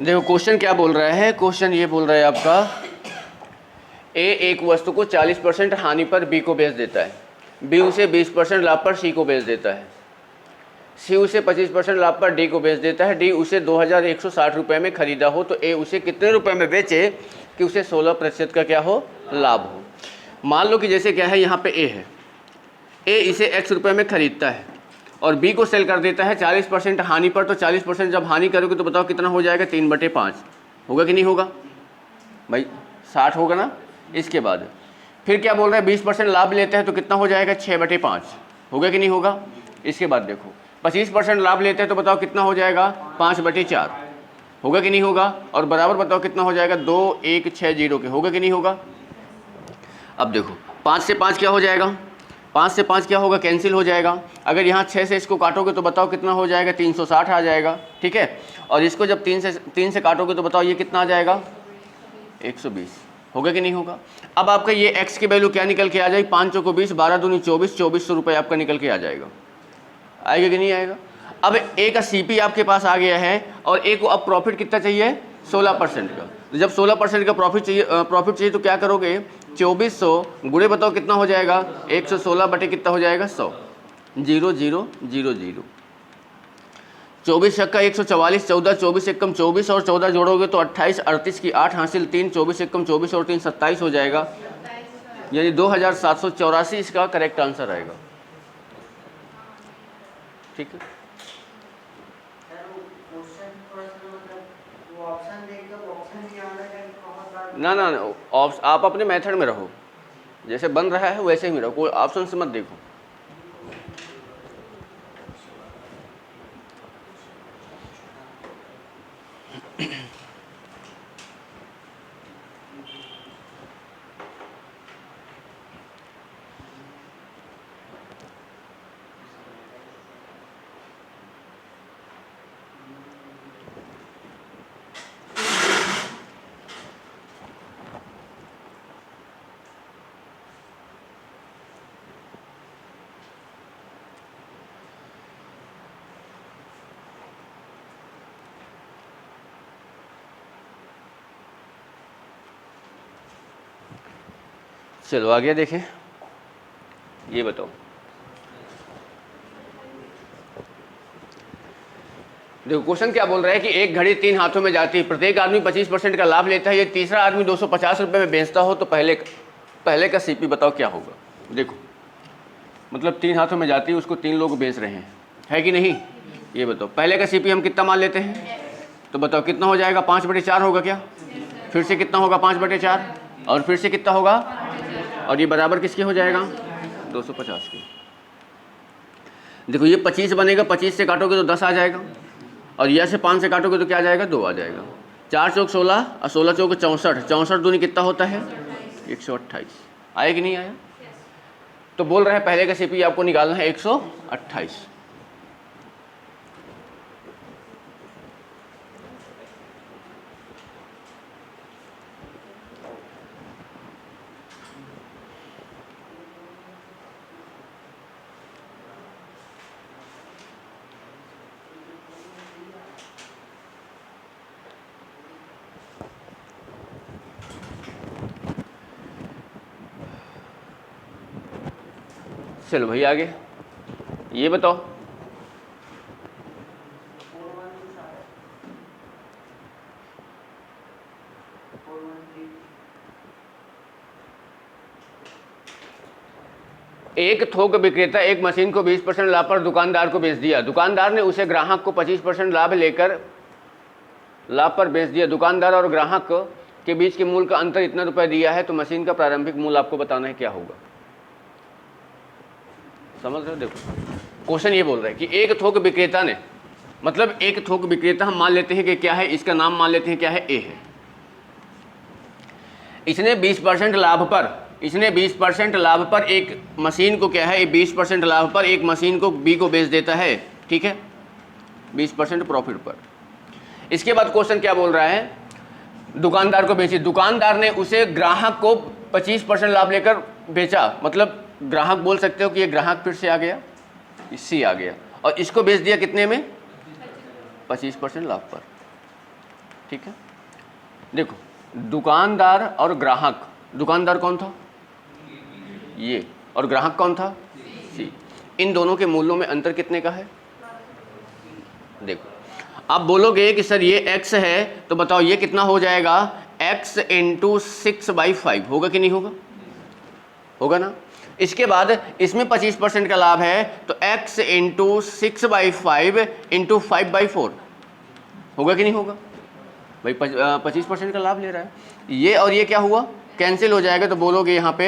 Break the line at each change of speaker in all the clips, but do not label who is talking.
देखो क्वेश्चन क्या बोल रहा है, क्वेश्चन ये बोल रहा है आपका ए एक वस्तु को 40% हानि पर बी को बेच देता है, बी उसे 20% लाभ पर सी को बेच देता है, सी उसे 25% लाभ पर डी को बेच देता है, डी उसे 2160 रुपये में खरीदा हो तो ए उसे कितने रुपए में बेचे कि उसे 16% का क्या हो, लाभ हो। मान लो कि जैसे क्या है, यहाँ पे ए है, ए इसे x रुपये में खरीदता है और बी को सेल कर देता है 40% हानि पर। तो 40% जब हानि करोगे तो बताओ कितना हो जाएगा, 3/5 होगा कि नहीं होगा भाई, 60 होगा ना। इसके बाद फिर क्या बोल रहा है, 20% लाभ लेते हैं तो कितना हो जाएगा, 6/5 होगा कि नहीं होगा। इसके बाद देखो 25% लाभ लेते हैं तो बताओ कितना हो जाएगा, 5/4 होगा कि नहीं होगा। और बराबर बताओ कितना हो जाएगा, 2160 के, होगा कि नहीं होगा। अब देखो 5 से 5 क्या हो जाएगा, 5 से 5 क्या होगा, कैंसिल हो जाएगा। अगर यहाँ 6 से इसको काटोगे तो बताओ कितना हो जाएगा, 360 आ जाएगा, ठीक है। और इसको जब 3 से काटोगे तो बताओ ये कितना आ जाएगा, 120 होगा कि नहीं होगा। अब आपका ये x की वैल्यू क्या निकल के आ जाएगी, 5 चौको 20, 12 दूनी 24, 2400 रुपये आपका निकल के आ जाएगा, आएगा कि नहीं आएगा। अब ए का सीपी आपके पास आ गया है और ए को अब प्रॉफिट कितना चाहिए, 16% का। तो जब 16% का प्रॉफिट चाहिए तो क्या करोगे, 2400 गुणे बताओ कितना हो जाएगा, 116 बटे कितना हो जाएगा, 100, 0000। 24 छक्का 144, 14 24 एकम 24 और 14 जोड़ोगे तो 28, 38 की 8 हासिल 3, 24 एकम 24 और 3 27 हो जाएगा, यानी 2784 इसका करेक्ट आंसर आएगा। ठीक है, ना ना आप अपने मेथड में रहो, जैसे बन रहा है वैसे ही रहो, कोई ऑप्शन से मत देखो। चलो आगे देखें, ये बताओ, देखो क्वेश्चन क्या बोल रहा है कि एक घड़ी 3 हाथों में जाती है, प्रत्येक आदमी 25% का लाभ लेता है, ये तीसरा आदमी 250 रुपये में बेचता हो तो पहले का सीपी बताओ क्या होगा। देखो मतलब 3 हाथों में जाती है, उसको 3 लोग बेच रहे हैं, है कि नहीं। ये बताओ पहले का सीपी हम कितना मान लेते हैं, तो बताओ कितना हो जाएगा, 5/4 होगा क्या, फिर से कितना होगा, 5/4 और फिर से कितना होगा, और ये बराबर किसके हो जाएगा, 250 के। देखो ये 25 बनेगा, 25 से काटोगे तो 10 आ जाएगा, और यह से 5 से काटोगे तो क्या आ जाएगा, 2 आ जाएगा। 4 चौक 16 और 16 चौक 64, 64 दूनी कितना होता है, 128, आया कि नहीं आया। तो बोल रहे हैं पहले का सीपी आपको निकालना है 128। चलो भाई आगे ये बताओ, एक थोक विक्रेता एक मशीन को 20% लाभ पर दुकानदार को बेच दिया, दुकानदार ने उसे ग्राहक को 25% लाभ लेकर लाभ पर बेच दिया। दुकानदार और ग्राहक के बीच के मूल्य का अंतर इतना रुपए दिया है, तो मशीन का प्रारंभिक मूल्य आपको बताना है क्या होगा। समझ रहे हो, देखो क्वेश्चन ये बोल रहा है कि एक थोक विक्रेता ने, मतलब एक थोक विक्रेता हम मान लेते हैं कि क्या है, इसका नाम मान लेते हैं क्या है, ए है। इसने 20% लाभ पर एक मशीन को क्या है, 20% लाभ पर एक मशीन को बी को बेच देता है, ठीक है, 20% प्रॉफिट पर। इसके बाद क्वेश्चन क्या बोल रहा है, दुकानदार को बेची, दुकानदार ने उसे ग्राहक को 25% लाभ लेकर बेचा, मतलब ग्राहक बोल सकते हो कि ये ग्राहक फिर से आ गया, इससे आ गया, और इसको बेच दिया कितने में, 25% लाभ पर, ठीक है, देखो दुकानदार और ग्राहक, दुकानदार कौन था ये, और ग्राहक कौन था सी, इन दोनों के मूल्यों में अंतर कितने का है। देखो आप बोलोगे कि सर ये x है, तो बताओ ये कितना हो जाएगा, x इंटू 6/5 होगा कि नहीं होगा, होगा ना। इसके बाद इसमें 25% का लाभ है, तो x इंटू 6/5 इंटू 5/4 होगा कि नहीं होगा भाई, 25% का लाभ ले रहा है। ये और ये क्या हुआ, कैंसिल हो जाएगा, तो बोलोगे यहाँ पे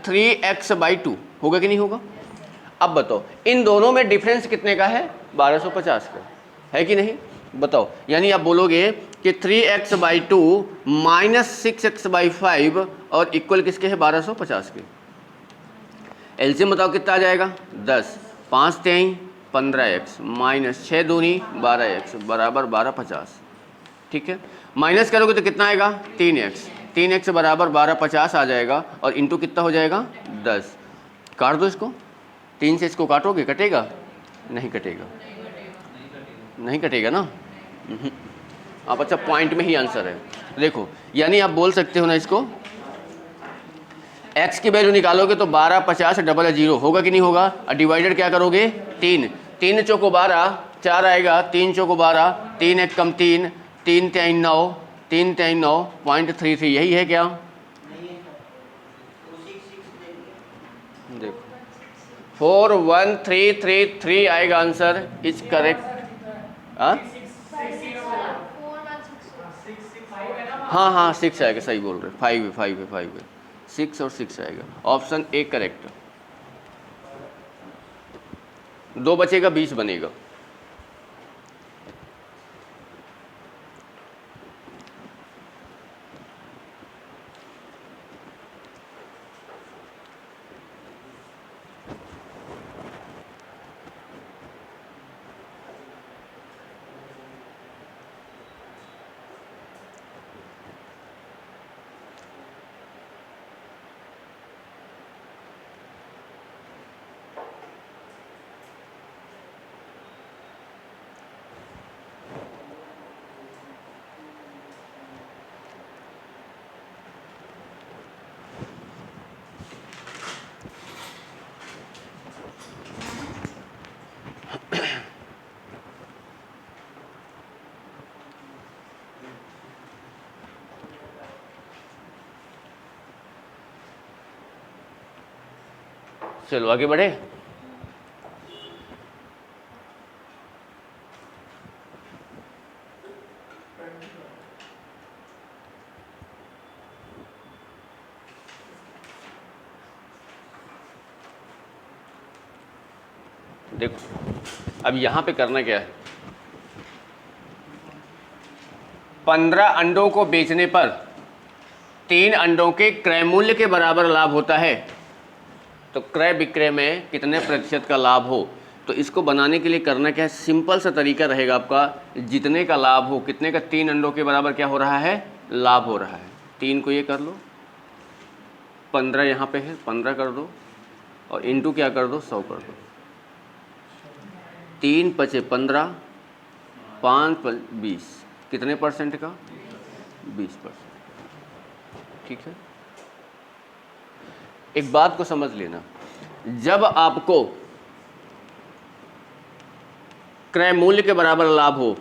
3x/2 होगा कि नहीं होगा। अब बताओ इन दोनों में डिफरेंस कितने का है, 1250 का है कि नहीं, बताओ। यानी आप बोलोगे कि 3x/2 माइनस 6x/5 और इक्वल किसके है, 1250 के। एलसीएम बताओ कितना आ जाएगा, 10, 5 3 15x माइनस 6 दूनी 12x बराबर 1250। ठीक है, माइनस करोगे तो कितना आएगा, 3x बराबर 1250 आ जाएगा, और इंटू कितना हो जाएगा 10। काट दो इसको, 3 से इसको काटोगे, कटेगा नहीं, कटेगा नहीं, कटेगा ना। आप अच्छा पॉइंट में ही आंसर है। देखो यानी आप बोल सकते हो ना इसको, x की वैल्यू निकालोगे तो 1250 00 होगा कि नहीं होगा, और डिवाइडेड क्या करोगे, 3 चौको 12, 4 आएगा, 3 चौको 12, 3 1 कम 3, 3 3 9, 3 3 9.33, यही है क्या, देखो 41333 आएगा आंसर, इज करेक्ट। हाँ हाँ 6 आएगा, सही बोल रहे, 5 है 6 और 6 आएगा, ऑप्शन ए करेक्ट। 2 बचेगा, 20 बनेगा। चलो आगे बढ़े। देखो अब यहां पे करना क्या है, 15 अंडों को बेचने पर 3 अंडों के क्रय मूल्य के बराबर लाभ होता है, तो क्रय विक्रय में कितने प्रतिशत का लाभ हो। तो इसको बनाने के लिए करना क्या है, सिंपल सा तरीका रहेगा आपका, जितने का लाभ हो, कितने का, 3 अंडों के बराबर क्या हो रहा है, लाभ हो रहा है। 3 को ये कर लो, 15 यहाँ पे है, 15 कर दो, और इंटू क्या कर दो, 100 कर दो। 3 पचे 15, 5 20, कितने परसेंट का, 20%। ठीक है, एक बात को समझ लेना, जब आपको क्रय मूल्य के बराबर लाभ हो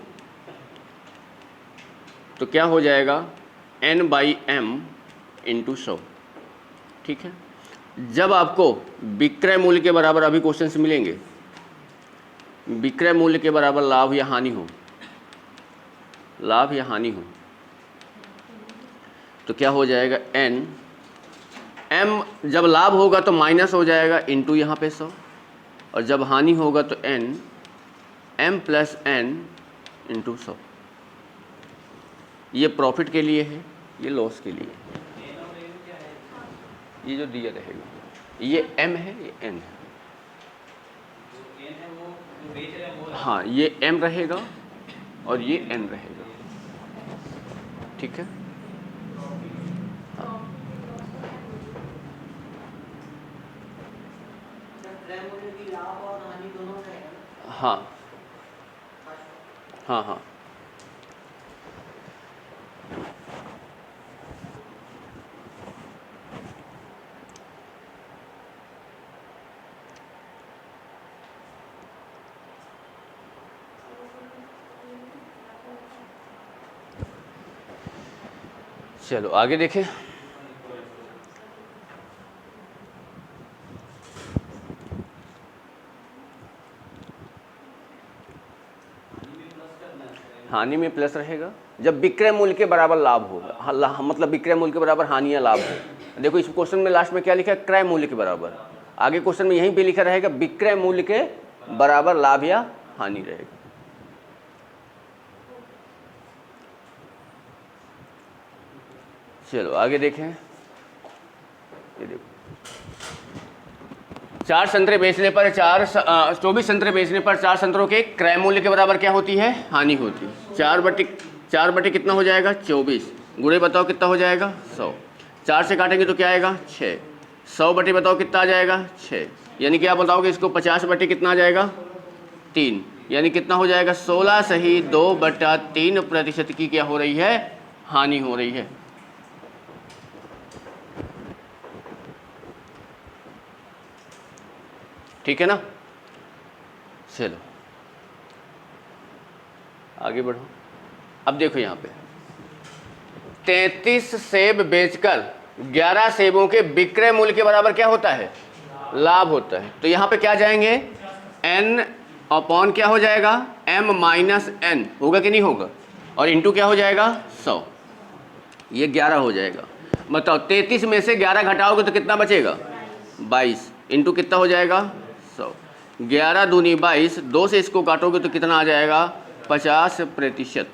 तो क्या हो जाएगा, n/m इंटू 100। ठीक है, जब आपको विक्रय मूल्य के बराबर, अभी क्वेश्चन से मिलेंगे, विक्रय मूल्य के बराबर लाभ या हानि हो, लाभ या हानि हो, तो क्या हो जाएगा, n m, जब लाभ होगा तो माइनस हो जाएगा, इंटू यहाँ पे 100, और जब हानि होगा तो n m plus n into 100। ये प्रॉफिट के लिए है, ये लॉस के लिए है। ये जो दिया रहेगा, ये m है, ये n है। हाँ, ये m रहेगा और ये n रहेगा। ठीक है, हाँ हाँ हाँ, चलो आगे देखें। हानि में प्लस रहेगा जब विक्रय मूल्य के बराबर लाभ होगा, मतलब विक्रय मूल्य के बराबर हानि या लाभ हो। देखो इस क्वेश्चन में लास्ट में क्या लिखा है, क्रय मूल्य के बराबर। आगे क्वेश्चन में यहीं पे लिखा रहेगा विक्रय मूल्य के बराबर लाभ या हानि रहेगा। चलो आगे देखें। ये देखो 4 संतरे बेचने पर 24 संतरे बेचने पर 4 संतरों के क्रय मूल्य के बराबर क्या होती है, हानि होती है। 4 बटे कितना हो जाएगा 24, गुणे बताओ कितना हो जाएगा 100। 4 से काटेंगे तो क्या आएगा 6। 100 बटे बताओ कितना आ जाएगा 6, यानी कि आप बताओगे इसको 50 बटे कितना आ जाएगा 3, यानी कितना हो जाएगा 16 सही 2/3% की क्या हो रही है, हानि हो रही है। ठीक है ना। चलो आगे बढ़ो। अब देखो यहाँ पे 33 सेब बेचकर 11 सेबों के विक्रय मूल्य के बराबर क्या होता है, लाभ होता है। तो यहाँ पे क्या जाएंगे, n अपॉन क्या हो जाएगा m माइनस n होगा कि नहीं होगा, और इंटू क्या हो जाएगा 100, ये 11 हो जाएगा। बताओ 33 में से 11 घटाओगे तो कितना बचेगा 22, इंटू कितना हो जाएगा 100। 11 दूनी 22, 2 से इसको काटोगे तो कितना आ जाएगा 50%।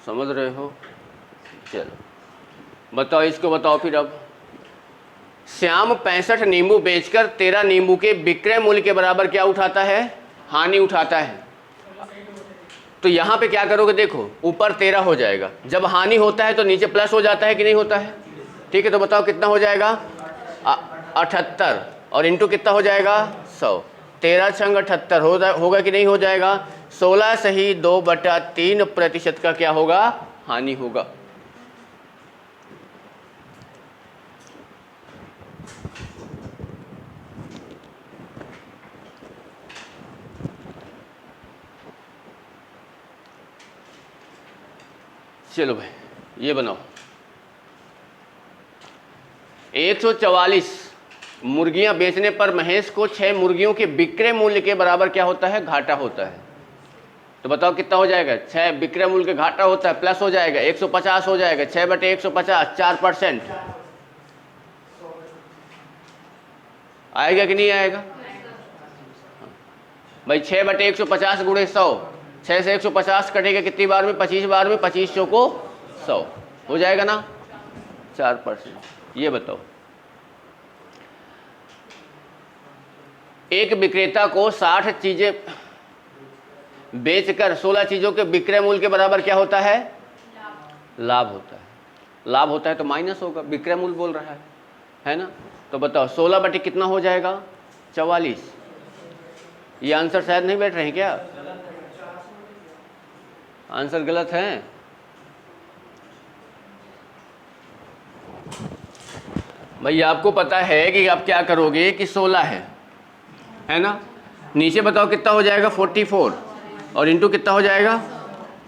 समझ रहे हो। चलो बताओ इसको, बताओ फिर। अब श्याम 65 नींबू बेचकर 13 नींबू के विक्रय मूल्य के बराबर क्या उठाता है, हानि उठाता है। तो यहाँ पे क्या करोगे, देखो ऊपर 13 हो जाएगा, जब हानि होता है तो नीचे प्लस हो जाता है कि नहीं होता है। ठीक है, तो बताओ कितना हो जाएगा 78, और इंटू कितना हो जाएगा 100। 13 छंग 78 होगा कि नहीं हो जाएगा। 16 सही 2/3% का क्या होगा, हानि होगा। चलो भाई ये बनाओ। 144 मुर्गियां बेचने पर महेश को 6 मुर्गियों के विक्रय मूल्य के बराबर क्या होता है, घाटा होता है। तो बताओ कितना हो जाएगा, 6 विक्रय मूल्य के घाटा होता है, प्लस हो जाएगा 150 हो जाएगा। 6 बटे 150 4%, आएगा कि नहीं आएगा भाई। 6 बटे 150 गुणे 100, 6 से 150 कटेगा कितनी बार में, 25 बार में, 25 को 100 हो जाएगा ना, 4%। ये बताओ एक विक्रेता को 60 चीजें बेचकर 16 चीजों के विक्रय मूल्य के बराबर क्या होता है, लाभ होता है। लाभ होता है तो माइनस होगा, विक्रय मूल्य बोल रहा है ना। तो बताओ 16 बटे कितना हो जाएगा 44। ये आंसर शायद नहीं बैठ रहे हैं क्या, आंसर गलत है। भाई आपको पता है कि आप क्या करोगे कि 16 है ना, नीचे बताओ कितना हो जाएगा 44, और इंटू कितना हो जाएगा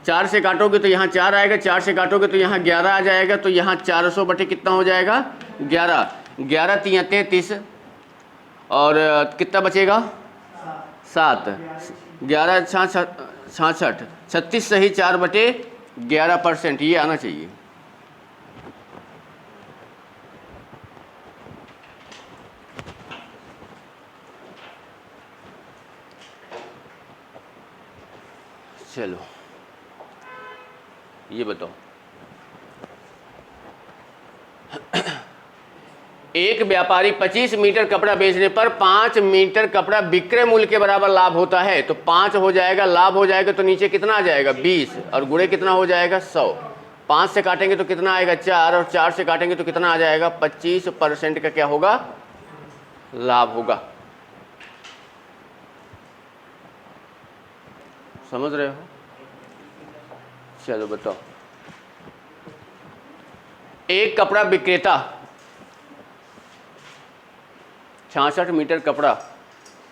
4 से काटोगे तो यहाँ 4 आएगा, 4 से काटोगे तो यहाँ 11 आ जाएगा। तो यहाँ 400 बटे कितना हो जाएगा 11, 11 3 33, और कितना बचेगा 7, 11 66, 36 सही 4 बटे 11%, ये आना चाहिए। चलो ये बताओ एक व्यापारी 25 मीटर कपड़ा बेचने पर 5 मीटर कपड़ा विक्रय मूल्य के बराबर लाभ होता है। तो 5 हो जाएगा, लाभ हो जाएगा, तो नीचे कितना आ जाएगा 20, और गुणे कितना हो जाएगा 100। 5 से काटेंगे तो कितना आएगा 4, और 4 से काटेंगे तो कितना आ जाएगा 25% का क्या होगा, लाभ होगा। समझ रहे हो। चलो बताओ एक कपड़ा विक्रेता 66 मीटर कपड़ा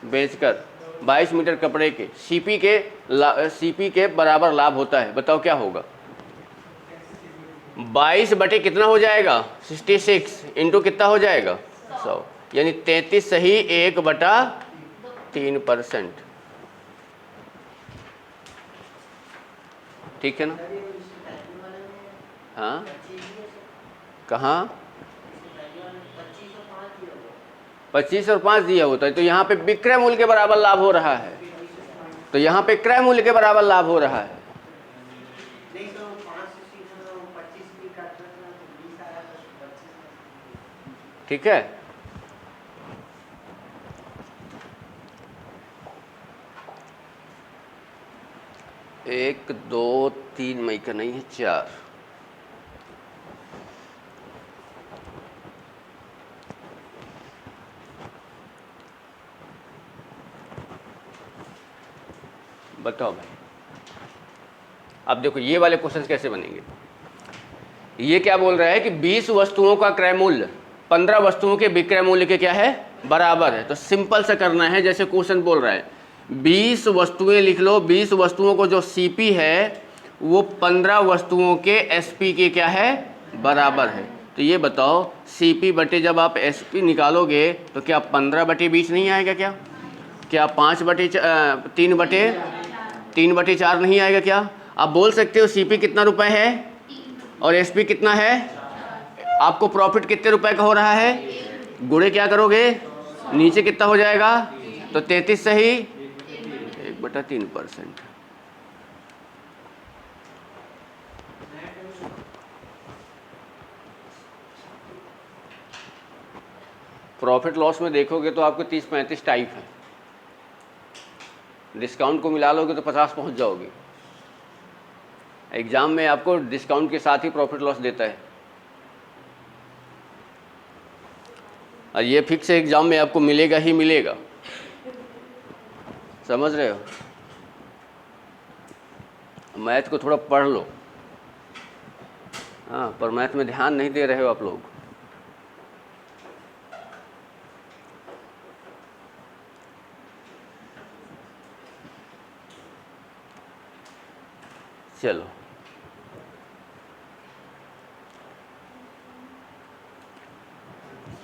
बेचकर 22 मीटर कपड़े के सीपी के बराबर लाभ होता है, बताओ क्या होगा? 22 बटे कितना हो जाएगा? 66 इंटू कितना हो जाएगा? 100, यानी 33 सही 1/3%। ठीक है ना? हाँ, कहाँ 25 और 5 दिया होता है, तो यहाँ पे विक्रय मूल्य के बराबर लाभ हो रहा है, तो यहाँ पे क्रय मूल्य के बराबर लाभ हो रहा है। ठीक है, एक दो तीन मई का नहीं है, 4। बताओ भाई, अब देखो ये वाले क्वेश्चन कैसे बनेंगे। ये क्या बोल रहा है कि 20 वस्तुओं का क्रय मूल्य 15 वस्तुओं के विक्रय मूल्य के क्या है? बराबर है। तो सिंपल से करना है, जैसे क्वेश्चन बोल रहा है 20 वस्तुएं लिख लो, 20 वस्तुओं को जो सीपी है वो 15 वस्तुओं के एसपी के क्या है? बराबर है। तो ये बताओ सीपी बटे जब आप एसपी निकालोगे तो क्या 15 बटे 20 नहीं आएगा? क्या 3 बटे 4 नहीं आएगा? क्या आप बोल सकते हो सीपी कितना रुपए है और एसपी कितना है? आपको प्रॉफिट कितने रुपए का हो रहा है? गुणे क्या करोगे? नीचे कितना हो जाएगा? तो 33 सही 1/3%। प्रॉफिट लॉस में देखोगे तो आपको 30-35 टाइप है, डिस्काउंट को मिला लोगे तो 50 पहुंच जाओगे। एग्जाम में आपको डिस्काउंट के साथ ही प्रॉफिट लॉस देता है, और ये फिक्स एग्जाम में आपको मिलेगा ही मिलेगा। समझ रहे हो? मैथ को थोड़ा पढ़ लो। हाँ, पर मैथ में ध्यान नहीं दे रहे हो आप लोग। चलो,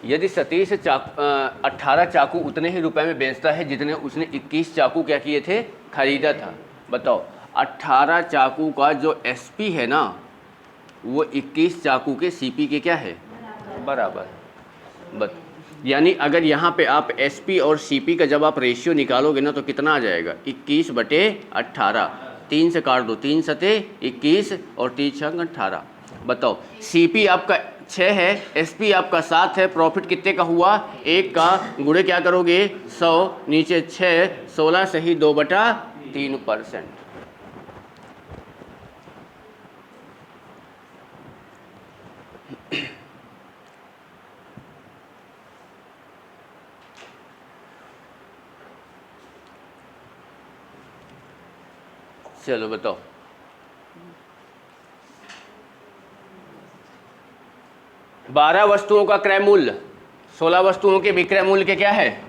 यदि सतीश 18 चाकू उतने ही रुपए में बेचता है जितने उसने 21 चाकू क्या किए थे? खरीदा था। बताओ 18 चाकू का जो एसपी है ना वो 21 चाकू के सीपी के क्या है? बराबर। यानी अगर यहाँ पे आप एसपी और सीपी का जब आप रेशियो निकालोगे ना तो कितना आ जाएगा? 21 बटे 18। 3 से काट दो, 3 सते 21 और 3 छंग 18। बताओ सीपी आपका 6 है, एसपी आपका 7 है, प्रॉफिट कितने का हुआ? 1 का। गुणे क्या करोगे? 100 नीचे 6, 16 सही 2/3%। चलो बताओ, बारह वस्तुओं का क्रय मूल्य 16 वस्तुओं के विक्रय मूल्य के क्या है?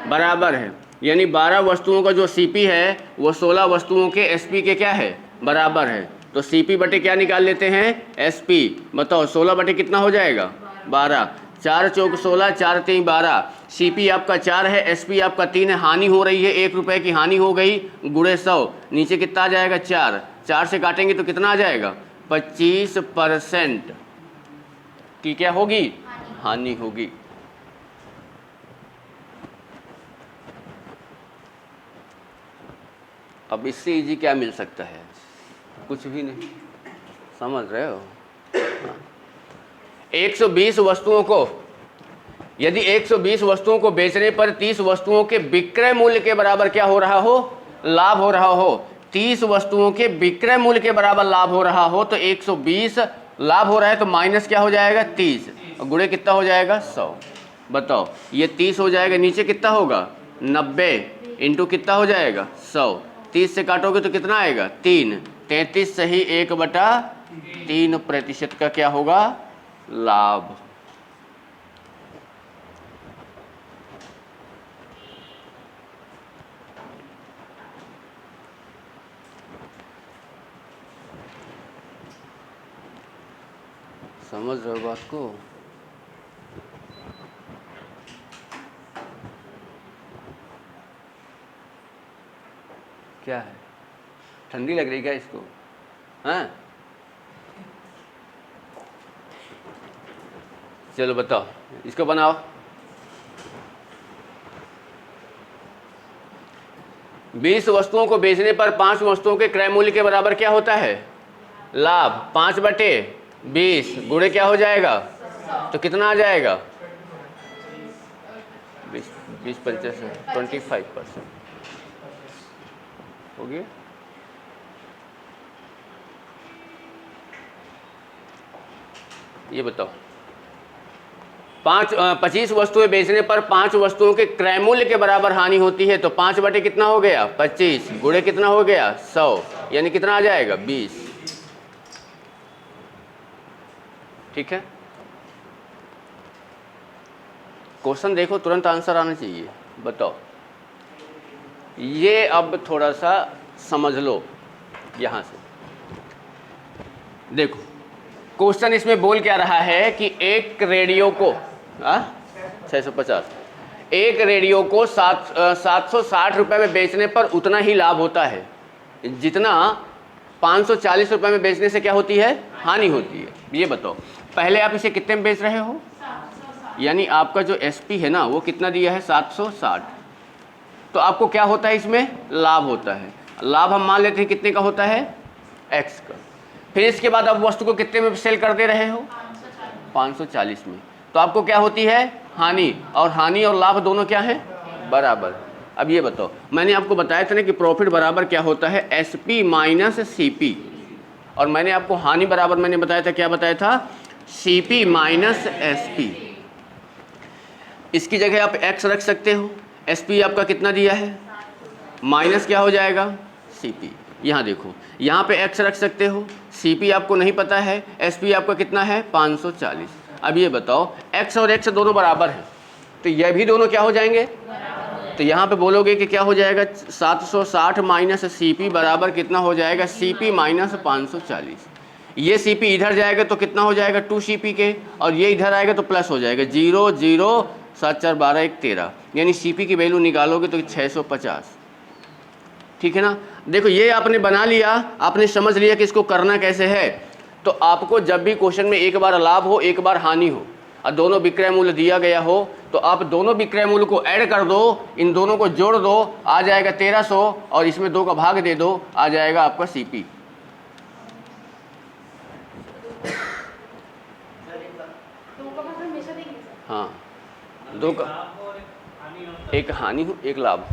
बराबर है। यानी 12 वस्तुओं का जो सीपी है वो 16 वस्तुओं के एसपी के क्या है? बराबर है। तो सीपी बटे क्या निकाल लेते हैं? एसपी। बताओ 16 बटे कितना हो जाएगा? 12। 4 चौक 16, 4 3 12। सीपी आपका 4 है, एसपी आपका 3 है। हानि हो रही है, 1 रुपए की हानि हो गई, गुणे 100 नीचे कितना आ जाएगा? 4। 4 से काटेंगे तो कितना आ जाएगा? 25% की क्या होगी? हानि होगी। अब इससे इजी क्या मिल सकता है? कुछ भी नहीं। समझ रहे हो? 120 वस्तुओं को, यदि 120 वस्तुओं को बेचने पर 30 वस्तुओं के विक्रय मूल्य के बराबर क्या हो रहा हो? लाभ हो रहा हो। 30 वस्तुओं के विक्रय मूल्य के बराबर लाभ हो रहा हो तो 120 लाभ हो रहा है तो माइनस क्या हो जाएगा? 30 और गुणे कितना हो जाएगा? 100। बताओ ये 30 हो जाएगा, नीचे कितना होगा? 90 इंटू कितना हो जाएगा? 100। 30 से काटोगे तो कितना आएगा? 3। 33 सही 1/3% का क्या होगा? लाभ। समझ रहे हो बात को? क्या है, ठंडी लग रही क्या इसको? हाँ चलो बताओ, इसको बनाओ। 20 वस्तुओं को बेचने पर 5 वस्तुओं के क्रय मूल्य के बराबर क्या होता है? लाभ। 5/20 गुणे क्या हो जाएगा? तो कितना आ जाएगा? 20 25 25% हो गया। ये बताओ, 25 वस्तुएं बेचने पर 5 वस्तुओं के क्रय मूल्य के बराबर हानि होती है, तो 5 बटे कितना हो गया? 25 गुणे कितना हो गया? 100, यानी कितना आ जाएगा? 20। ठीक है, क्वेश्चन देखो, तुरंत आंसर आना चाहिए। बताओ, ये अब थोड़ा सा समझ लो। यहां से देखो, क्वेश्चन इसमें बोल क्या रहा है कि एक रेडियो को 650, एक रेडियो को 760 रुपये में बेचने पर उतना ही लाभ होता है जितना 540 रुपये में बेचने से क्या होती है? हानि होती है। ये बताओ, पहले आप इसे कितने में बेच रहे हो? यानी आपका जो एसपी है ना, वो कितना दिया है? 760। तो आपको क्या होता है? इसमें लाभ होता है। लाभ हम मान लेते हैं कितने का होता है? एक्स का। फिर इसके बाद आप वस्तु को कितने में सेल कर दे रहे हो? 540 में। तो आपको क्या होती है? हानि। और हानि और लाभ दोनों क्या है? बराबर। अब ये बताओ, मैंने आपको बताया था ना कि प्रॉफिट बराबर क्या होता है? SP minus CP. और मैंने आपको हानि बराबर मैंने बताया था, क्या बताया था? CP minus SP. इसकी जगह आप एक्स रख सकते हो। एसपी आपका कितना दिया है? माइनस क्या हो जाएगा? सीपी। यहाँ देखो, यहाँ पे एक्स रख सकते हो। सीपी आपको नहीं पता है, एसपी आपका कितना है? 540। अब ये बताओ, एक्स और एक्स दोनों बराबर हैं, तो ये भी दोनों क्या हो जाएंगे? तो यहाँ पे बोलोगे कि क्या हो जाएगा? 760 माइनस सीपी बराबर कितना हो जाएगा? CP minus 540। ये सीपी इधर जाएगा तो कितना हो जाएगा? 2 सीपी के, और ये इधर आएगा तो प्लस हो जाएगा। 0 0 7 4 12 1 13, यानी सीपी की वैल्यू निकालोगे तो 650। ठीक है ना? देखो, ये आपने बना लिया, आपने समझ लिया कि इसको करना कैसे है। तो आपको जब भी क्वेश्चन में एक बार लाभ हो, एक बार हानि हो, और दोनों विक्रय मूल्य दिया गया हो, तो आप दोनों विक्रय मूल्य को ऐड कर दो, इन दोनों को जोड़ दो, आ जाएगा 1300, और इसमें 2 का भाग दे दो, आ जाएगा आपका सीपी। हाँ, 2 का, एक हानि हो एक लाभ।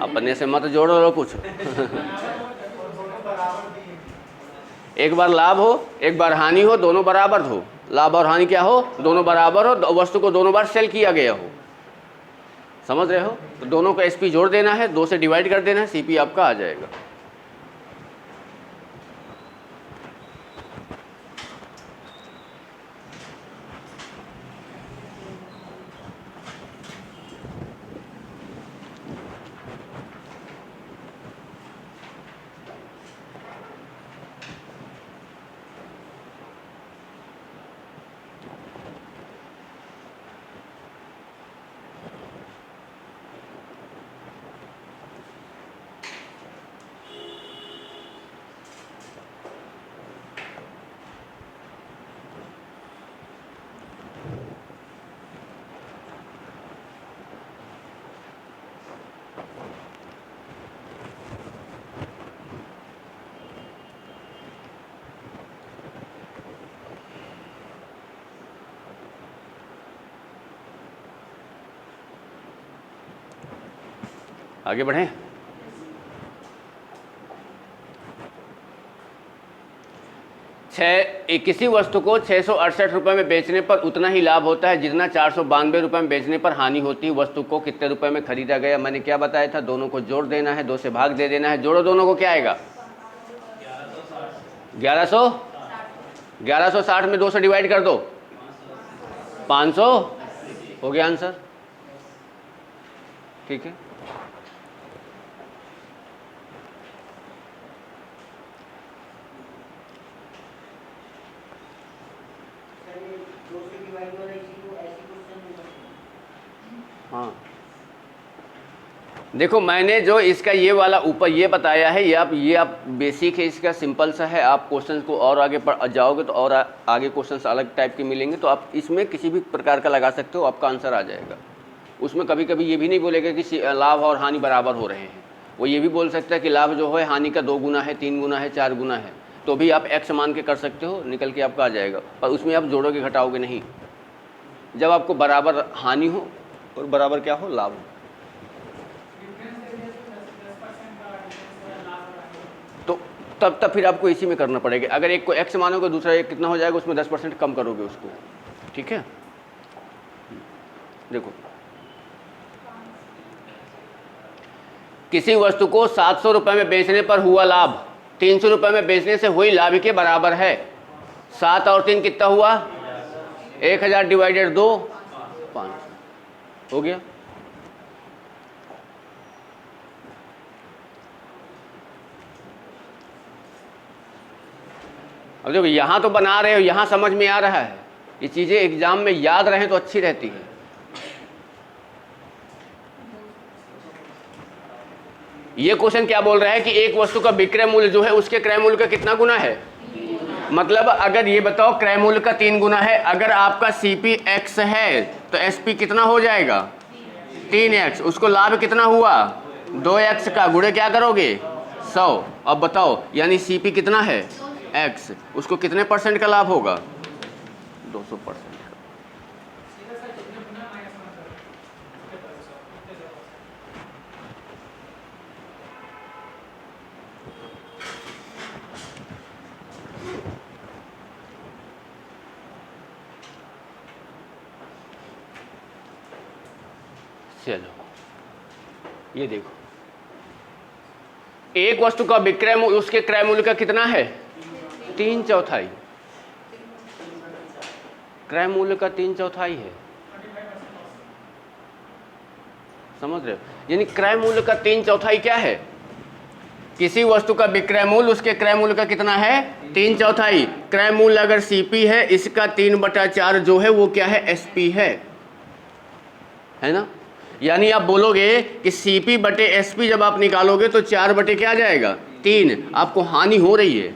अपने से मत जोड़ो कुछ। एक बार लाभ हो, एक बार हानि हो, दोनों बराबर हो। लाभ और हानि क्या हो? दोनों बराबर हो, वस्तु को दोनों बार सेल किया गया हो। समझ रहे हो? तो दोनों को एसपी जोड़ देना है, 2 से डिवाइड कर देना है, सीपी आपका आ जाएगा। आगे बढ़ें। किसी वस्तु को 668 रुपये में बेचने पर उतना ही लाभ होता है जितना 492 रुपये में बेचने पर हानि होती है। वस्तु को कितने रुपए में खरीदा गया? मैंने क्या बताया था? दोनों को जोड़ देना है, 2 से भाग दे देना है। जोड़ो दोनों को, क्या आएगा? 1160 में 2 से डिवाइड कर दो, 500 हो गया आंसर। ठीक है, हाँ देखो, मैंने जो इसका ये वाला ऊपर ये बताया है, ये आप बेसिक है, इसका सिंपल सा है। आप क्वेश्चन को और आगे पढ़ जाओगे तो और आगे क्वेश्चंस अलग टाइप के मिलेंगे, तो आप इसमें किसी भी प्रकार का लगा सकते हो, आपका आंसर आ जाएगा। उसमें कभी कभी ये भी नहीं बोलेगा कि लाभ और हानि बराबर हो रहे हैं, वो ये भी बोल सकता है कि लाभ जो है हानि का 2 गुना है, 3 गुना है, 4 गुना है, तो भी आप एक्स मान के कर सकते हो, निकल के आपका आ जाएगा। पर उसमें आप जोड़ोगे घटाओगे नहीं, जब आपको बराबर हानि हो और बराबर क्या हो, लाभ हो। तो तब फिर आपको इसी में करना पड़ेगा। अगर एक को x मानोगे, दूसरा एक कितना हो जाएगा, उसमें 10% कम करोगे उसको, ठीक है। देखो, किसी वस्तु को 700 रुपये में बेचने पर हुआ लाभ 300 रुपये में बेचने से हुई लाभ के बराबर है। 7 और 3 कितना हुआ, 1000 डिवाइडेड 2, 5 हो गया। अब देखो, यहाँ तो बना रहे हो, यहाँ समझ में आ रहा है, ये चीज़ें एग्जाम में याद रहें तो अच्छी रहती है। ये क्वेश्चन क्या बोल रहा है कि एक वस्तु का विक्रय मूल्य जो है उसके क्रय मूल्य का कितना गुना है। मतलब अगर ये बताओ क्रय मूल्य का 3 गुना है, अगर आपका सीपी x है तो एसपी कितना हो जाएगा, 3x। उसको लाभ कितना हुआ, 2x का, गुणे क्या करोगे, 100। अब बताओ, यानी सीपी कितना है, x, उसको कितने % का लाभ होगा, 200%। चलो ये देखो, एक वस्तु का विक्रय मूल्य उसके क्रय मूल्य का कितना है, 3/4। क्रय मूल्य का 3/4 है, समझ रहे हो। यानी क्रय मूल्य का 3/4 क्या है, किसी वस्तु का विक्रय मूल्य उसके क्रय मूल्य का कितना है, 3/4। क्रय मूल्य अगर सीपी है, इसका 3/4 जो है वो क्या है, एसपी है ना। यानी आप बोलोगे कि सीपी बटे एसपी जब आप निकालोगे तो 4 बटे क्या आ जाएगा, 3। आपको हानि हो रही है,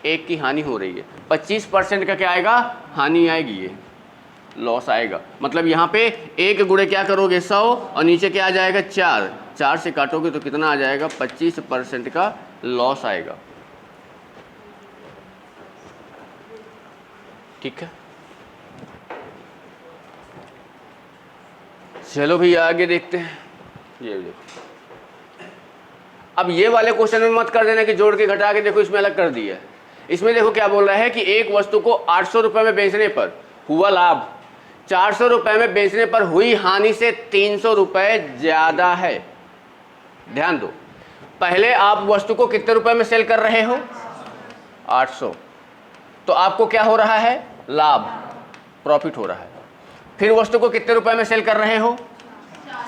1 की हानि हो रही है, 25% का क्या आएगा, हानि आएगी, ये लॉस आएगा। मतलब यहाँ पे 1 गुणे क्या करोगे, 100, और नीचे क्या आ जाएगा, 4 से काटोगे तो कितना आ जाएगा, 25% का लॉस आएगा, ठीक है। चलो भैया आगे देखते हैं। ये देखो, अब ये वाले क्वेश्चन में मत कर देना कि जोड़ के घटा के, देखो इसमें अलग कर दिया है। इसमें देखो क्या बोल रहा है कि एक वस्तु को 800 रुपये में बेचने पर हुआ लाभ 400 रुपये में बेचने पर हुई हानि से 300 रुपये ज्यादा है। ध्यान दो, पहले आप वस्तु को कितने रुपए में सेल कर रहे हो, 800, तो आपको क्या हो रहा है, लाभ, प्रॉफिट हो रहा है। फिर वस्तु को कितने रुपए में सेल कर रहे हो,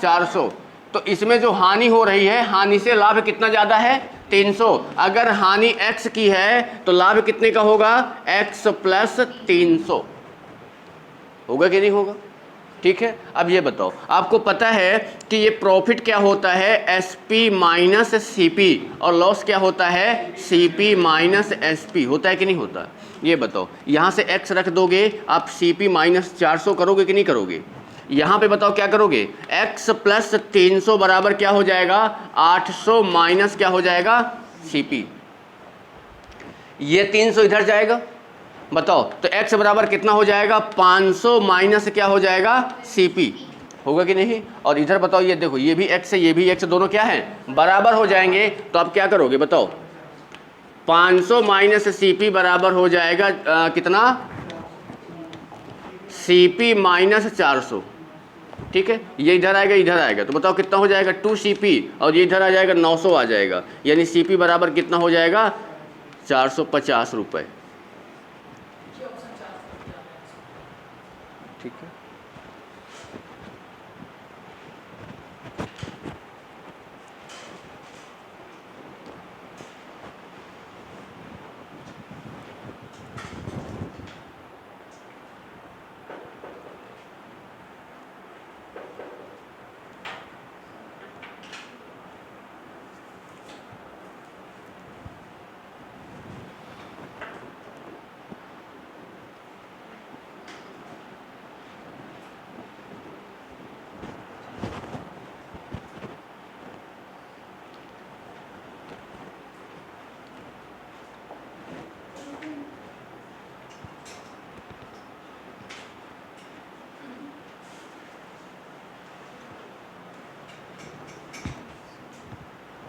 400, तो इसमें जो हानि हो रही है, हानि से लाभ कितना ज्यादा है, 300। अगर हानि x की है तो लाभ कितने का होगा, x + 300 होगा कि नहीं होगा, ठीक है। अब ये बताओ, आपको पता है कि ये प्रॉफिट क्या होता है, एसपी माइनस सीपी, और लॉस क्या होता है, सीपी माइनस एसपी, होता है कि नहीं होता। ये बताओ, यहाँ से x रख दोगे आप, सीपी माइनस 400 करोगे कि नहीं करोगे। यहाँ पे बताओ क्या करोगे, x + 300 बराबर क्या हो जाएगा, 800 माइनस क्या हो जाएगा, सीपी। ये 300 इधर जाएगा, बताओ तो x बराबर कितना हो जाएगा, 500 माइनस क्या हो जाएगा, सीपी, होगा कि नहीं। और इधर बताओ, ये देखो, ये भी x है, ये भी x, दोनों क्या है, बराबर हो जाएंगे। तो आप क्या करोगे बताओ, 500 माइनस सीपी बराबर हो जाएगा कितना, सीपी माइनस 400, ठीक है। ये इधर आएगा, इधर आएगा, तो बताओ कितना हो जाएगा, 2 सीपी, और ये इधर आ जाएगा 900 आ जाएगा, यानी सीपी बराबर कितना हो जाएगा, 450 रुपये, ठीक है।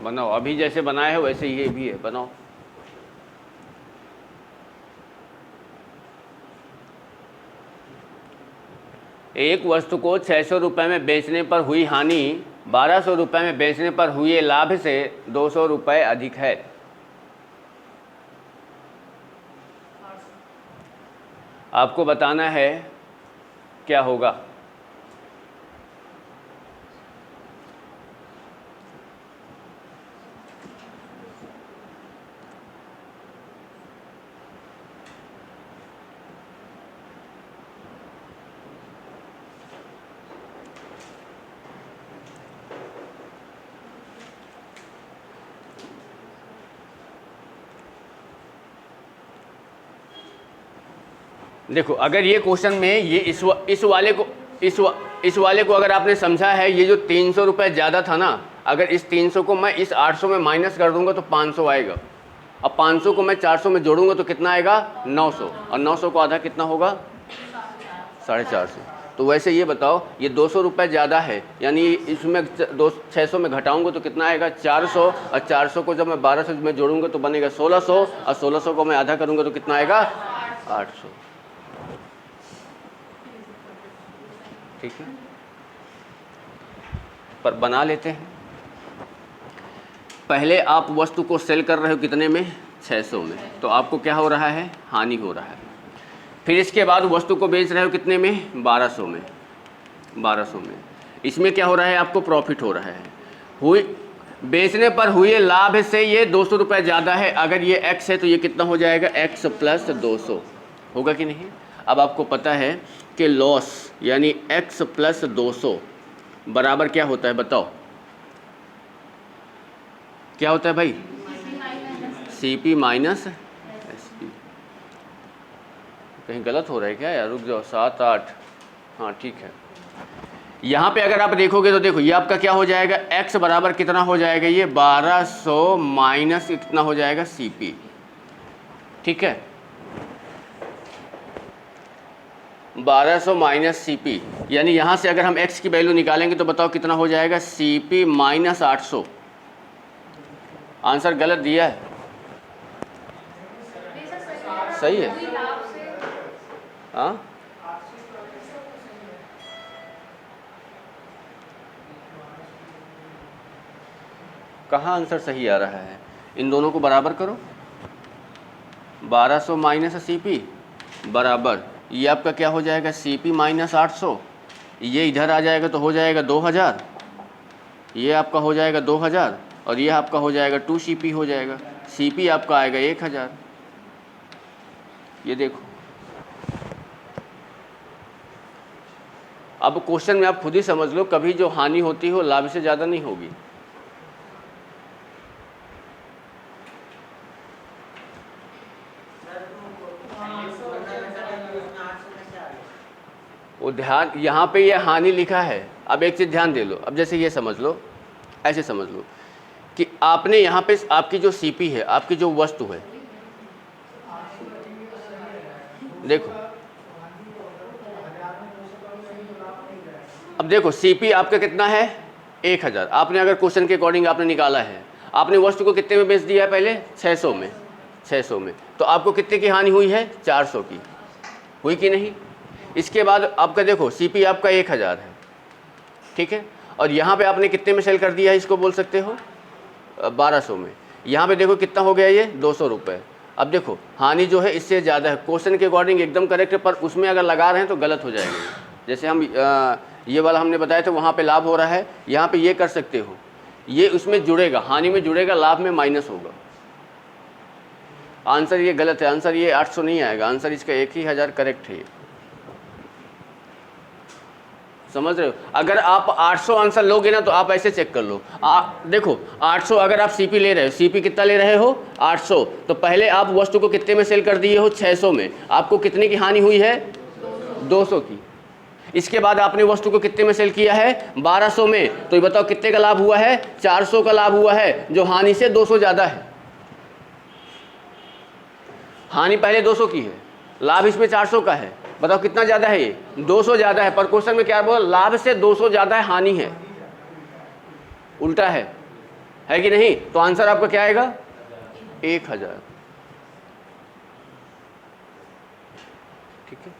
बनाओ, अभी जैसे बनाए हो वैसे ये भी है, बनाओ। एक वस्तु को 600 रुपये में बेचने पर हुई हानि 1200 रुपये में बेचने पर हुए लाभ से 200 रुपये अधिक है। आपको बताना है क्या होगा। देखो, अगर ये क्वेश्चन में ये इस वाले को अगर आपने समझा है, ये जो 300 रुपये ज़्यादा था ना, अगर इस 300 को मैं इस 800 में माइनस कर दूंगा तो 500 आएगा। अब 500 को मैं 400 में जोड़ूंगा तो कितना आएगा? 900। और 900 को आधा कितना होगा? 450। तो वैसे ये बताओ, ये 200 रुपये ज़्यादा है, यानी इसमें 600 में घटाऊंगा तो कितना आएगा? 400। और 400 को जब मैं 1200 में जोड़ूंगा तो बनेगा 1600। और 1600 को मैं आधा करूंगा तो कितना आएगा? 800। ठीक है, पर बना लेते हैं। पहले आप वस्तु को सेल कर रहे हो कितने में? 600 में, तो आपको क्या हो रहा है? हानि हो रहा है। फिर इसके बाद वस्तु को बेच रहे हो कितने में? 1200 में। 1200 में इसमें क्या हो रहा है? आपको प्रॉफिट हो रहा है। बेचने पर हुए लाभ से ये 200 रुपये ज़्यादा है। अगर ये x है तो ये कितना हो जाएगा? x + 200 होगा कि नहीं? अब आपको पता है कि लॉस यानी x + 200 बराबर क्या होता है? बताओ क्या होता है भाई? CP - SP। कहीं गलत हो रहा है क्या यार? रुक जाओ, 7 8, हाँ ठीक है। यहाँ पे अगर आप देखोगे तो देखो, ये आपका क्या हो जाएगा? x बराबर कितना हो जाएगा? ये 1200 माइनस कितना हो जाएगा? CP। ठीक है, 1200 माइनस CP, यानी यहाँ से अगर हम x की वैल्यू निकालेंगे तो बताओ कितना हो जाएगा? CP - 800। आंसर गलत दिया है, सही है। हाँ, कहाँ आंसर सही आ रहा है? इन दोनों को बराबर करो। 1200 माइनस CP बराबर ये आपका क्या हो जाएगा? CP - 800। ये इधर आ जाएगा तो हो जाएगा 2000। ये आपका हो जाएगा 2000 और ये आपका हो जाएगा 2CP हो जाएगा। CP आपका आएगा 1000। ये देखो, अब क्वेश्चन में आप खुद ही समझ लो, कभी जो हानि होती हो लाभ से ज़्यादा नहीं होगी। वो ध्यान, यहाँ पे ये हानि लिखा है। अब एक चीज़ ध्यान दे लो, अब जैसे ये समझ लो, ऐसे समझ लो कि आपने यहाँ पे आपकी जो CP है, आपकी जो वस्तु है, देखो अब देखो CP आपका कितना है? 1000। आपने अगर क्वेश्चन के अकॉर्डिंग आपने निकाला है, आपने वस्तु को कितने में बेच दिया है? पहले 600 में। 600 में तो आपको कितने की हानि हुई है? 400 की हुई कि नहीं? इसके बाद आपका देखो CP आपका 1000 है, ठीक है, और यहाँ पे आपने कितने में सेल कर दिया है? इसको बोल सकते हो 1200 में। यहाँ पे देखो कितना हो गया? ये 200 रुपये। अब देखो हानि जो है इससे ज़्यादा है। क्वेश्चन के अकॉर्डिंग एकदम करेक्ट है, पर उसमें अगर लगा रहे हैं तो गलत हो जाएगा। जैसे हम ये वाला हमने बताया था, वहाँ पे लाभ हो रहा है, यहाँ पे ये कर सकते हो, ये उसमें जुड़ेगा, हानि में जुड़ेगा, लाभ में माइनस होगा। आंसर ये गलत है, आंसर ये 800 नहीं आएगा, आंसर इसका 1000 करेक्ट है। समझ रहे हो? अगर आप 800 आंसर लोगे ना तो आप ऐसे चेक कर लो। देखो 800 अगर आप CP ले रहे हो, CP कितना ले रहे हो? 800। तो पहले आप वस्तु को कितने में सेल कर दिए हो? 600 में। आपको कितने की हानि हुई है? 200 की। इसके बाद आपने वस्तु को कितने में सेल किया है? 1200 में। तो ये बताओ कितने का लाभ हुआ है? 400 का लाभ हुआ है, जो हानि से 200 ज़्यादा है। हानि पहले 200 की है, लाभ इसमें 400 का है। बताओ कितना ज़्यादा है? ये 200 ज़्यादा है। पर क्वेश्चन में क्या बोला? लाभ से 200 ज़्यादा है, हानि है, उल्टा है है कि नहीं? तो आंसर आपका क्या आएगा? 1000। ठीक है,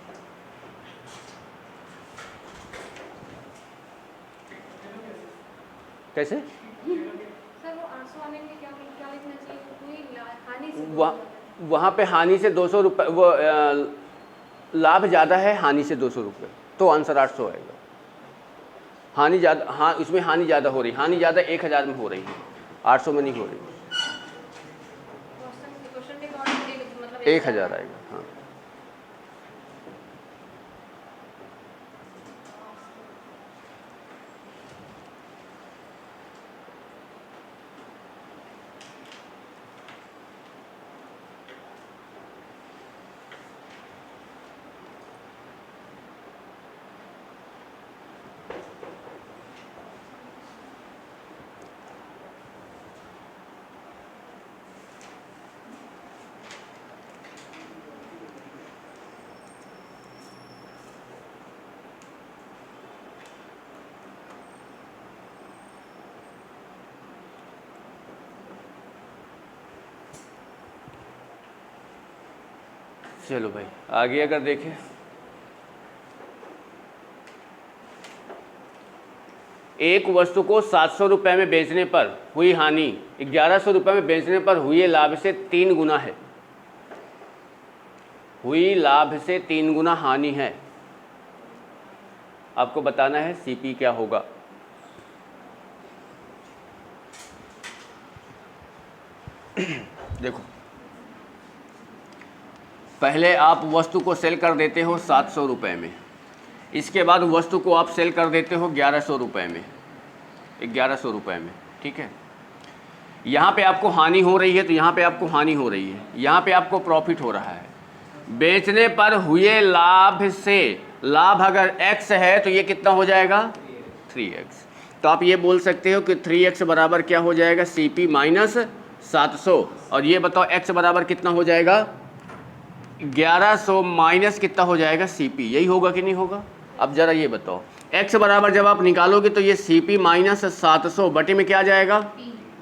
कैसे?
सर वो 800 वाले में क्या क्या लिखना चाहिए? कोई हानि से
वहाँ पे हानि से 200 रुपये, वो लाभ ज़्यादा है हानि से 200 रुपये, तो आंसर 800 आएगा। हानि ज़्यादा, हाँ इसमें हानि ज़्यादा हो रही, हानि ज़्यादा 1000 में हो रही है, 800 में नहीं हो रही।
क्वेश्चन में मतलब
1000 आएगा। हाँ, चलो भाई आगे अगर देखें, एक वस्तु को 700 रुपये में बेचने पर हुई हानि 1100 रुपये में बेचने पर हुए लाभ से 3 गुना है। हुई लाभ से 3 गुना हानि है। आपको बताना है सीपी क्या होगा। देखो, पहले आप वस्तु को सेल कर देते हो 700 रुपये में, इसके बाद वस्तु को आप सेल कर देते हो 1100 रुपये में, 1100 रुपये में। ठीक है, यहाँ पे आपको हानि हो रही है, तो यहाँ पे आपको हानि हो रही है, यहाँ पे आपको प्रॉफिट हो रहा है। बेचने पर हुए लाभ से, लाभ अगर x है तो ये कितना हो जाएगा? 3x। तो आप ये बोल सकते हो कि 3x बराबर क्या हो जाएगा? CP minus 700। और ये बताओ x बराबर कितना हो जाएगा? 1100 माइनस कितना हो जाएगा? CP। यही होगा कि नहीं होगा? अब ज़रा ये बताओ, x बराबर जब आप निकालोगे तो ये CP माइनस 700 बटे में क्या आ जाएगा?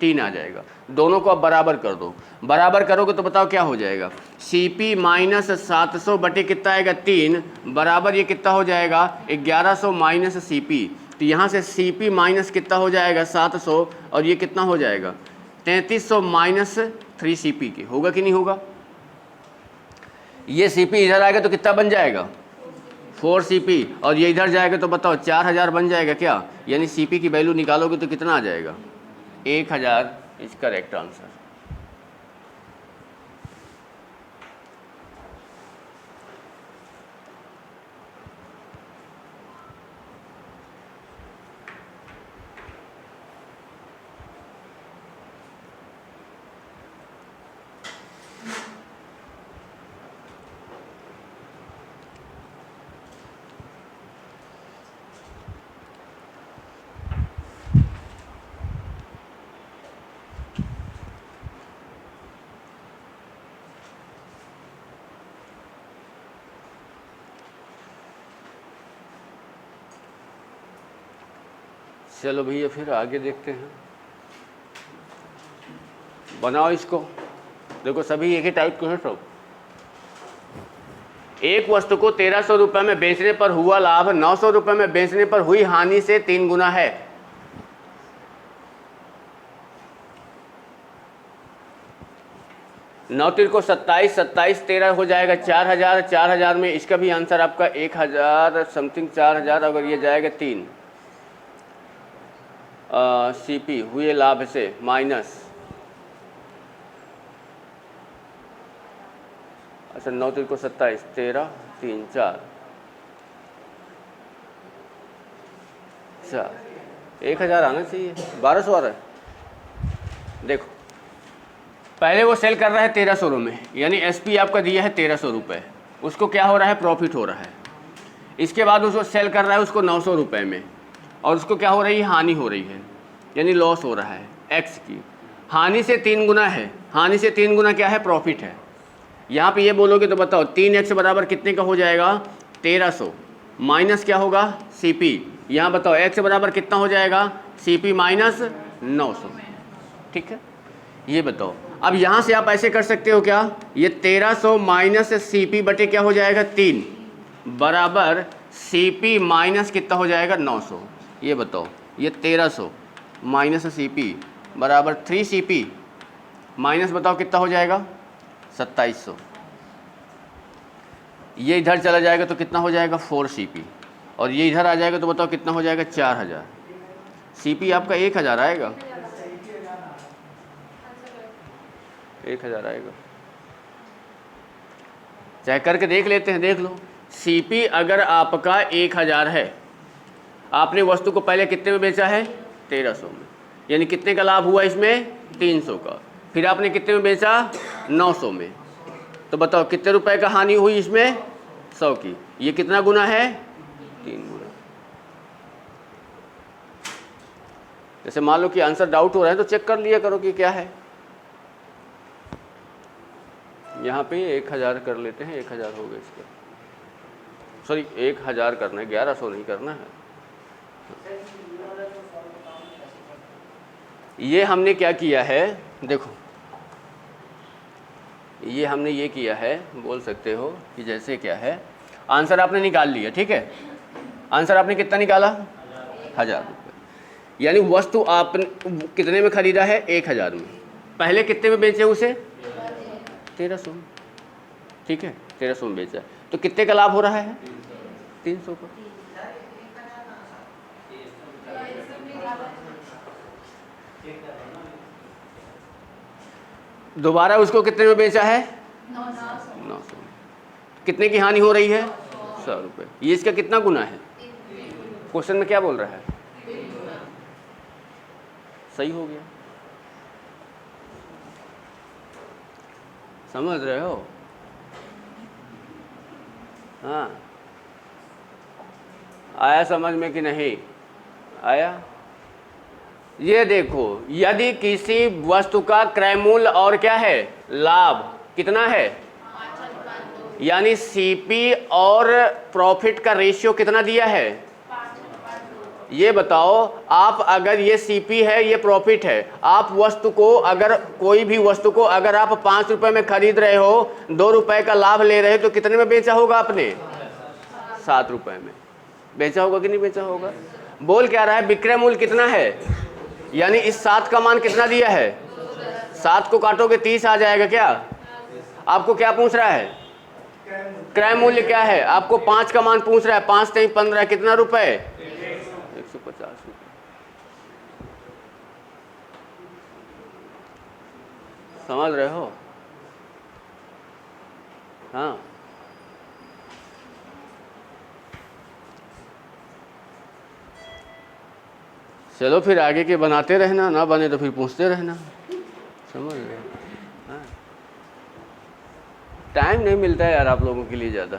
3 आ जाएगा। दोनों को आप बराबर कर दो, बराबर करोगे तो बताओ क्या हो जाएगा? CP माइनस 700 बटे कितना आएगा? 3 बराबर ये कितना हो जाएगा? 1100 माइनस CP। तो यहाँ से CP माइनस कितना हो जाएगा? 700, और ये कितना हो जाएगा? 3300 माइनस 3CP के। होगा कि नहीं होगा? ये CP इधर आएगा तो कितना बन जाएगा? 4CP। और ये इधर जाएगा तो बताओ 4000 बन जाएगा क्या? यानी CP की वैल्यू निकालोगे तो कितना आ जाएगा? 1000 इज करेक्ट आंसर। चलो भैया फिर आगे देखते हैं। बनाओ इसको। देखो सभी एक ही टाइप के हैं सब। एक वस्तु को 1300 रुपये में बेचने पर हुआ लाभ 900 रुपये में बेचने पर हुई हानि से 3 गुना है। नौ तीर को 27, 27 13 हो जाएगा 4000, 4000 में इसका भी आंसर आपका 1000 समथिंग 4000। अगर ये जाएगा 3 CP हुए लाभ से माइनस, अच्छा 9 तीर को 27 13 3 4 4 1000 आना चाहिए, 1200 आ रहा है। देखो पहले वो सेल कर रहा है 1300 में, यानी SP आपका दिया है 1300 रुपये, उसको क्या हो रहा है? प्रॉफिट हो रहा है। इसके बाद उसको सेल कर रहा है उसको 900 रुपये में, और उसको क्या हो रही है? हानि हो रही है, यानी लॉस हो रहा है x की। हानि से 3 गुना है, हानि से 3 गुना क्या है? प्रॉफिट है। यहाँ पे ये बोलोगे तो बताओ 3x बराबर कितने का हो जाएगा? 1300 माइनस क्या होगा? CP। यहाँ बताओ x बराबर कितना हो जाएगा? CP minus 900। ठीक है, ये बताओ। अब यहाँ से आप ऐसे कर सकते हो क्या, ये 1300 माइनस CP बटे क्या हो जाएगा 3 बराबर CP माइनस कितना हो जाएगा 900। ये बताओ, ये 1300 माइनस CP बराबर 3CP माइनस बताओ कितना हो जाएगा 2700। ये इधर चला जाएगा तो कितना हो जाएगा 4CP, और ये इधर आ जाएगा तो बताओ कितना हो जाएगा 4000। CP आपका 1000 आएगा, 1000 आएगा। चेक करके देख लेते हैं, देख लो। CP अगर आपका 1000 है, आपने वस्तु को पहले कितने में बेचा है 1300 में, यानी कितने का लाभ हुआ इसमें 300 का। फिर आपने कितने में बेचा 900 में, तो बताओ कितने रुपए का हानि हुई इसमें 100 की। ये कितना गुना है 3 गुना। जैसे मान लो कि आंसर डाउट हो रहा है तो चेक कर लिया करो कि क्या है। यहाँ पे 1000 कर लेते हैं, 1000 हो गया इसका, सॉरी 1000 करना है, 1100 नहीं करना है। ये हमने क्या किया है, देखो ये हमने ये किया है, बोल सकते हो कि जैसे क्या है, आंसर आपने निकाल लिया, ठीक है। आंसर आपने कितना निकाला 1000 रुपये, यानी वस्तु आपने कितने में खरीदा है 1000 में, पहले कितने में बेचे उसे 1300 में, ठीक है 1300 में बेचा, तो कितने का लाभ हो रहा है 300 का। दोबारा उसको कितने में बेचा है 900। कितने की हानि हो रही है 100 रुपये। ये इसका कितना गुना है, क्वेश्चन में क्या बोल रहा है, सही हो गया। समझ रहे हो, हाँ आया समझ में कि नहीं आया। ये देखो, यदि किसी वस्तु का क्रय मूल्य और क्या है लाभ कितना है, यानी CP और प्रॉफिट का रेशियो कितना दिया है, ये बताओ। आप अगर ये CP है ये प्रॉफिट है, आप वस्तु को अगर कोई भी वस्तु को अगर आप 5 रुपए में खरीद रहे हो, 2 रुपए का लाभ ले रहे हो, तो कितने में बेचा होगा आपने 7 रुपए में बेचा होगा कि नहीं बेचा होगा। बोल क्या रहा है, विक्रय मूल्य कितना है, यानी इस 7 का मान कितना दिया है, 7 को काटोगे 30 आ जाएगा क्या। आपको क्या पूछ रहा है, क्रय मूल्य क्या है, आपको 5 का मान पूछ रहा है, 5 नहीं 15, कितना रुपए 150 रुपये। समझ रहे हो, हाँ। चलो फिर आगे के बनाते रहना, ना बने तो फिर पूछते रहना, समझ रहे हो। हाँ, टाइम नहीं मिलता है यार आप लोगों के लिए ज़्यादा।